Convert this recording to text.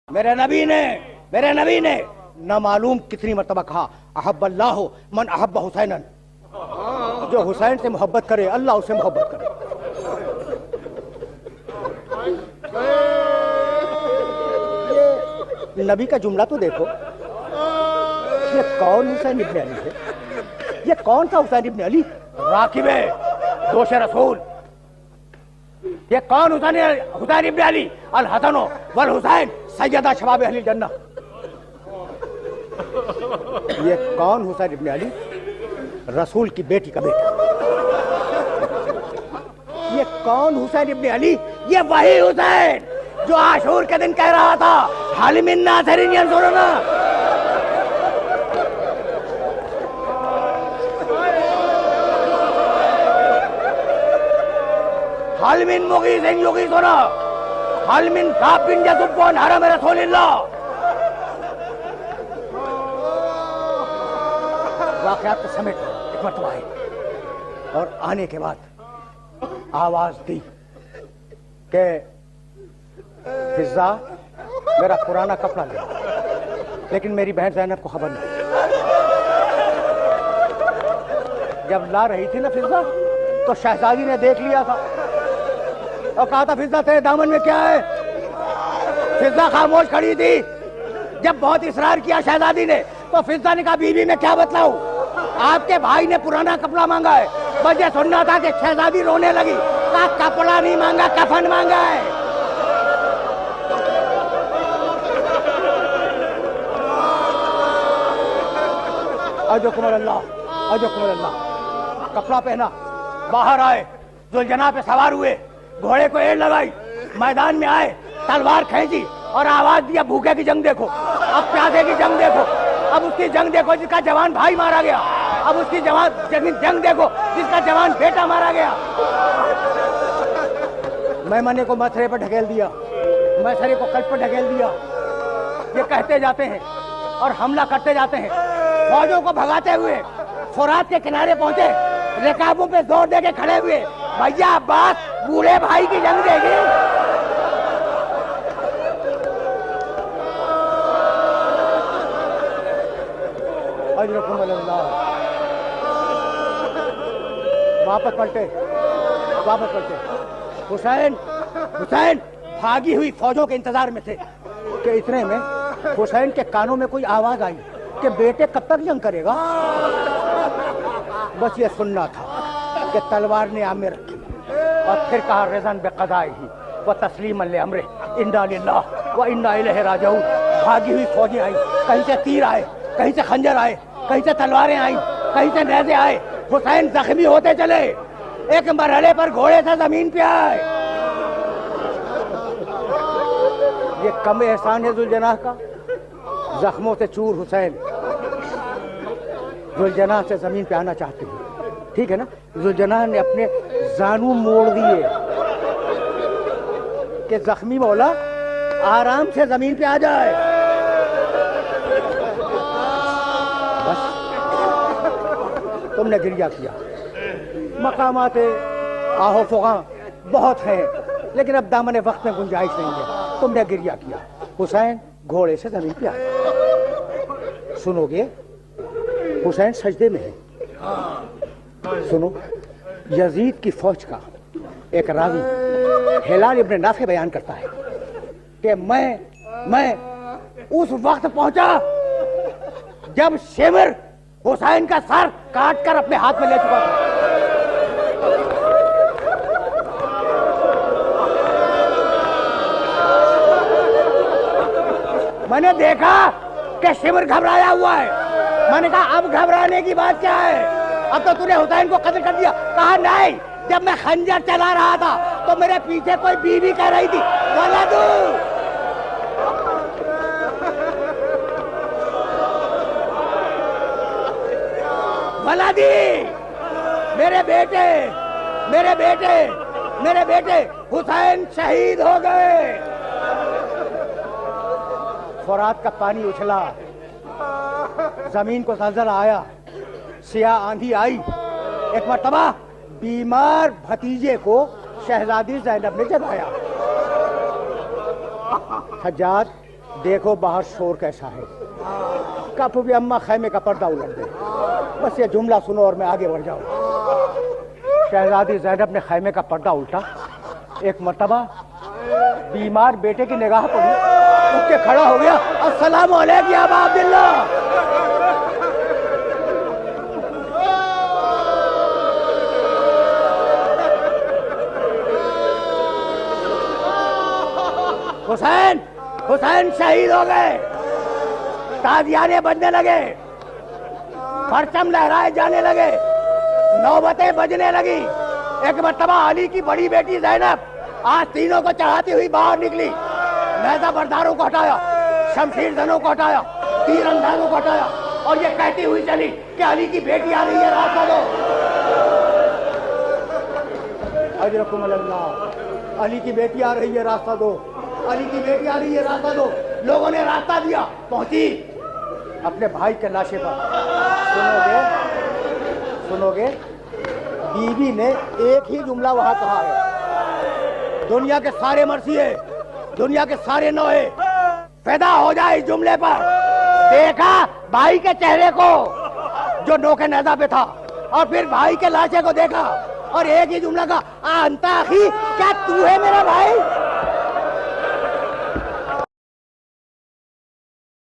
मेरे नबी ने न मालूम कितनी मर्तबा कहा, अहब्बल्लाहु मन अहब्ब हुसैनन, जो हुसैन से मोहब्बत करे अल्लाह उससे मोहब्बत करे। ये नबी का जुमला तो देखो, ये कौन हुसैन इब्न अली है? ये कौन सा हुसैन इब्न अली? राकिबे दोष रसूल। ये कौन हुसैन इब्न अली? अल हसन वल हुसैन सैयदा शबाब अहलिल जन्नह। ये कौन हुसैन इब्न अली? रसूल की बेटी का बेटा। ये कौन हुसैन इब्न अली? ये वही हुसैन जो आशूर के दिन कह रहा था, हल मिन नासिरिन यंसुरुना। हल मिन मुगीसिन युगीसुना, हल मिन दाबिन यसुब्बु अन हरम रसूलिल्लाह। वाक़यात को समेट एक मरतबा आए और आने के बाद आवाज दी कि फिजा मेरा पुराना कपड़ा ले, लेकिन मेरी बहन ज़ैनब को खबर नहीं। जब ला रही थी ना फिजा, तो शहजादी ने देख लिया था और कहा था, फिजा तेरे दामन में क्या है? फिजा खामोश खड़ी थी। जब बहुत इसरार किया शहजादी ने, तो फिजा ने कहा, बीबी मैं क्या बतलाऊं, आपके भाई ने पुराना कपड़ा मांगा है। बस ये सुनना था कि शहजादी रोने लगी, कहा कपड़ा नहीं मांगा, कफन मांगा है। अजकुमुल अल्लाह, अजकुमुल अल्लाह। कपड़ा पहना, बाहर आए, जुलजना पे सवार हुए, घोड़े को एड़ लगाई, मैदान में आए, तलवार खींची और आवाज दिया, भूखे की जंग देखो, अब प्यासे की जंग देखो, अब उसकी जंग देखो जिसका जवान भाई मारा गया, अब उसकी जंग देखो जिसका जवान बेटा मारा गया। मैमने को मथरे पर ढकेल दिया, मैसरे को कल्प पर ढकेल दिया। ये कहते जाते हैं और हमला करते जाते हैं। फौजों को भगाते हुए फुरात के किनारे पहुंचे, रिकाबों पे जोर दे के खड़े हुए, भैया अब्बास बूढ़े भाई की जंग देगी। वापस पलटे। हुसैन भागी हुई फौजों के इंतजार में थे कि इतने में हुसैन के कानों में कोई आवाज आई कि बेटे कब तक जंग करेगा। बस ये सुनना था कि तलवार ने आमे रखी और फिर कहा, रिज़न बिक़ज़ाइही व तस्लीमन लिअम्रिही, इन्ना लिल्लाहि व इन्ना इलैहि राजिऊन। भागी हुई फौजें आई, कहीं से तीर आए, कहीं से खंजर आए, कहीं से तलवारें आई, कहीं से नेज़े आए। हुसैन जख्मी होते चले, एक मरहले पर घोड़े से जमीन पे आए। ये कम एहसान है जुलजनाह का। जख्मों से चूर हुसैन जुलजनाह से जमीन पे आना चाहते हैं, ठीक है ना। जुलजनाह ने अपने जानू मोड़ दिए कि जख्मी मौला आराम से जमीन पे आ जाए। बस तुमने गिरिया किया। मकामात आहो फुगा बहुत हैं, लेकिन अब दामन वक्त में गुंजाइश नहीं है। तुमने गिरिया किया। हुसैन घोड़े से जमीन पे आए। सुनोगे, हुसैन सजदे में है। सुनो, यजीद की फौज का एक रावी हिलाल इब्न नाफे बयान करता है कि मैं उस वक्त पहुंचा जब शेमर हुसैन का सर काट कर अपने हाथ में ले चुका था। मैंने देखा कि शेमर घबराया हुआ है। मैंने कहा, अब घबराने की बात क्या है? अब तो तूने हुसैन को कत्ल कर दिया। कहा नहीं, जब मैं खंजर चला रहा था तो मेरे पीछे कोई बीवी कह रही थी, वलदू। वलदी, मेरे बेटे हुसैन शहीद हो गए। फुरात का पानी उछला, जमीन को ज़लज़ला आया, सियाह आंधी आई। एक मर्तबा बीमार भतीजे को शहजादी ज़ैनब ने जगाया। हज्जाज देखो बाहर शोर कैसा है। कब भी अम्मा खैमे का पर्दा उलट दे। बस ये जुमला सुनो और मैं आगे बढ़ जाऊं। शहजादी ज़ैनब ने खैमे का पर्दा उल्टा। एक मर्तबा बीमार बेटे की निगाह पड़ी, उठ के खड़ा हो गया। अस्सलाम वालेकुम या अबा अब्दुल्ला। हुसैन हुसैन शहीद हो गए। ताजियाने बजने लगे, परचम लहराए जाने लगे, नौबतें बजने लगी। एक मर्तबा अली की बड़ी बेटी ज़ैनब आज तीनों को चढ़ाती हुई बाहर निकली। नेज़ा बरदारों को हटाया, शमशीर जनों को हटाया, तीर अंदाजों को हटाया और ये कहती हुई चली कि अली की बेटी आ रही है, रास्ता दो। अजरकुम अल्लाह, अली की बेटी आ रही है, रास्ता दो। अली की बेटी आ रही है, रास्ता दो। लोगों ने रास्ता दिया, पहुंची अपने भाई के लाशे पर। सुनोगे बीबी ने एक ही जुमला वहां कहा है, दुनिया के सारे मर्सिए, दुनिया के सारे नोहे पैदा हो जाए इस जुमले पर। देखा भाई के चेहरे को जो नोके नेज़ा पे था, और फिर भाई के लाशे को देखा और एक ही जुमला का, अंता आखी क्या तू है मेरा भाई?